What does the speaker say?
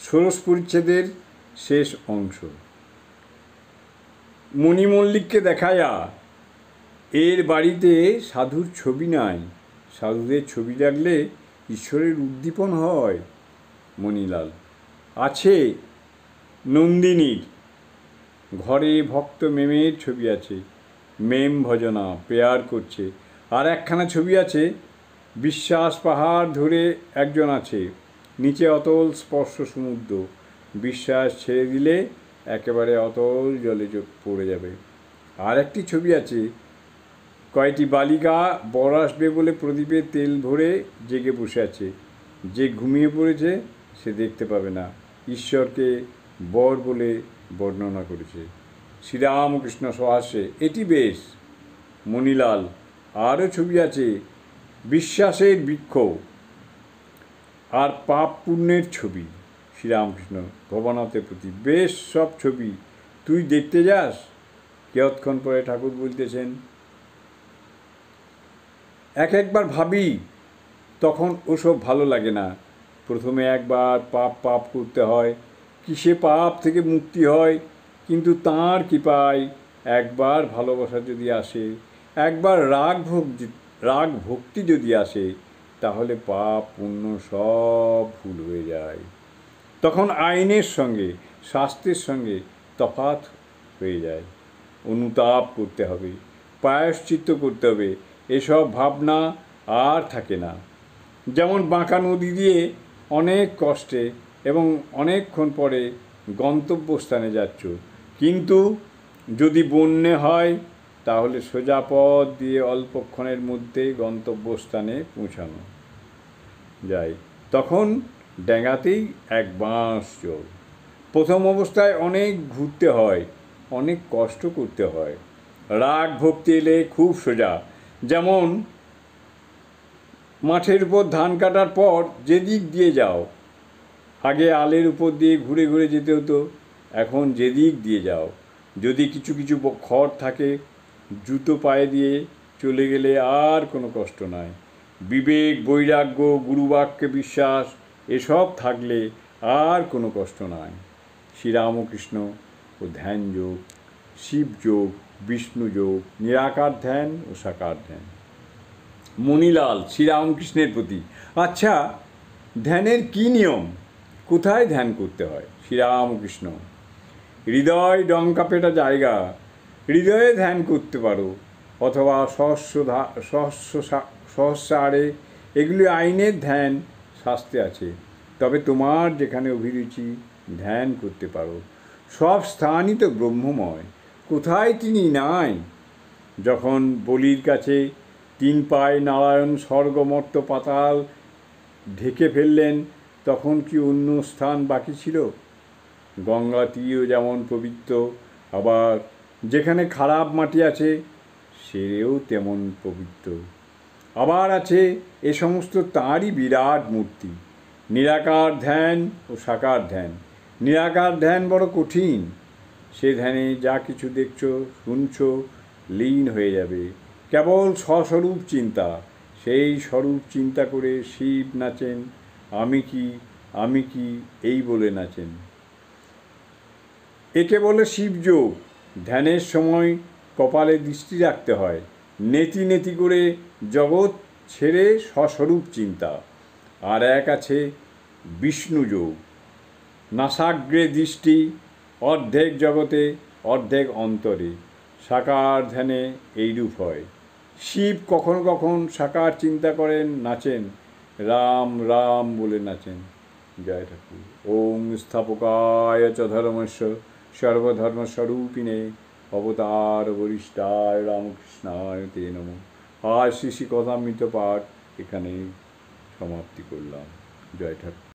ষোড়শ পরিচ্ছেদের শেষ অংশ। মণিমল্লিককে দেখাইয়া, এর বাড়িতে সাধুর ছবি নাই, সাধুদের ছবি রাখলে ঈশ্বরের উদ্দীপন হয়। মণিলাল, আছে, নন্দিনীর ঘরে ভক্ত মেমের ছবি আছে, মেম ভজনা প্রেয়ার করছে। আর একখানা ছবি আছে, বিশ্বাস পাহাড় ধরে একজন আছে, নিচে অতল স্পর্শ সমুদ্র, বিশ্বাস ছেড়ে দিলে একেবারে অতল জলে পড়ে যাবে। আর একটি ছবি আছে, কয়টি বালিকা বর আসবে বলে প্রদীপে তেল ভরে জেগে বসে আছে, যে ঘুমিয়ে পড়েছে সে দেখতে পাবে না, ঈশ্বরকে বর বলে বর্ণনা করেছে। শ্রীরামকৃষ্ণ সহাস্যে, এটি বেশ। মণিলাল, আরও ছবি আছে, বিশ্বাসের বৃক্ষ আর পাপ পুণ্যের ছবি। শ্রীরামকৃষ্ণ ভবনাথের প্রতি, বেশ সব ছবি, তুই দেখতে যাস? কিয়ৎক্ষণ পরে ঠাকুর বলতেছেন, একবার ভাবি, তখন ওসব ভালো লাগে না। প্রথমে একবার পাপ করতে হয়, কিসে পাপ থেকে মুক্তি হয়, কিন্তু তাঁর কৃপায় একবার ভালোবাসা যদি আসে, একবার রাগ ভক্তি যদি আসে, তাহলে পাপ পুণ্য সব ভুল হয়ে যায়। তখন আইনের সঙ্গে শাস্ত্রের সঙ্গে তফাৎ হয়ে যায়। অনুতাপ করতে হবে, প্রায়শ্চিত্ত করতে হবে, এসব ভাবনা আর থাকে না। যেমন বাঁকা নদী দিয়ে অনেক কষ্টে এবং অনেকক্ষণ পরে গন্তব্যস্থানে যাচ্ছ, কিন্তু যদি বন্যে হয় তাহলে সোজা পথ দিয়ে অল্পক্ষণের মধ্যে গন্তব্যস্থানে পৌঁছানো যায়। তখন ড্যাঙাতেই এক বাঁশ জল। প্রথম অবস্থায় অনেক ঘুরতে হয়, অনেক কষ্ট করতে হয়। রাগ ভক্তি এলে খুব সোজা। যেমন মাঠের উপর ধান কাটার পর যেদিক দিয়ে যাও, আগে আলের উপর দিয়ে ঘুরে ঘুরে যেতে হতো, এখন যেদিক দিয়ে যাও। যদি কিছু কিছু খড় থাকে, জুতো পায়ে দিয়ে চলে গেলে আর কোনো কষ্ট নাই। বিবেক, বৈরাগ্য, গুরুবাক্যে বিশ্বাস এসব থাকলে আর কোনো কষ্ট নাই। শ্রীরামকৃষ্ণ ও ধ্যান যোগ, শিবযোগ, বিষ্ণু যোগ, নিরাকার ধ্যান ও সাকার ধ্যান। মণিলাল শ্রীরামকৃষ্ণের প্রতি, আচ্ছা, ধ্যানের কী নিয়ম, কোথায় ধ্যান করতে হয়? শ্রীরামকৃষ্ণ, হৃদয় ডঙ্কা পেটা জায়গা, হৃদয়ে ধ্যান করতে পারো, অথবা সহস্রারে, এগুলি আইনের ধ্যান শাস্ত্রে আছে। তবে তোমার যেখানে অভিরুচি ধ্যান করতে পারো। সব স্থানই তো ব্রহ্মময়, কোথায় তিনি নাই? যখন বলির কাছে 3 পায়ে নারায়ণ স্বর্গ মর্ত পাতাল ঢেকে ফেললেন, তখন কি অন্য স্থান বাকি ছিল? গঙ্গা তীরও যেমন পবিত্র, আবার যেখানে খারাপ মাটি আছে সেও তেমন পবিত্র। আবার আছে এ সমস্ত তাঁরই বিরাট মূর্তি। নিরাকার ধ্যান ও সাকার ধ্যান। নিরাকার ধ্যান বড় কঠিন, সে ধ্যানে যা কিছু দেখছ শুনছ লীন হয়ে যাবে। কেবল স্বস্বরূপ চিন্তা, সেই স্বরূপ চিন্তা করে শিব নাচেন, আমি কি এই বলে নাচেন। একে বলে শিবযোগ। ধ্যানের সময় কপালে দৃষ্টি রাখতে হয়, নেতি নেতি করে জগৎ ছেড়ে স্বস্বরূপ চিন্তা। আর এক আছে বিষ্ণুযোগ, নাসাগ্রে দৃষ্টি, অর্ধেক জগতে অর্ধেক অন্তরে। সাকার ধ্যানে এইরূপ হয়। শিব কখন কখন সাকার চিন্তা করেন, নাচেন, রাম রাম বলে নাচেন। জয় ঠাকুর। ওং স্থাপকায় চ ধর্মস্য সর্বধর্মস্বরূপিণে অবতার বরিষ্ঠায় রামকৃষ্ণায় তে নমঃ। আজ শ্রী শ্রী কথামৃত পাঠ এখানেই সমাপ্তি করলাম। জয় ঠাকুর।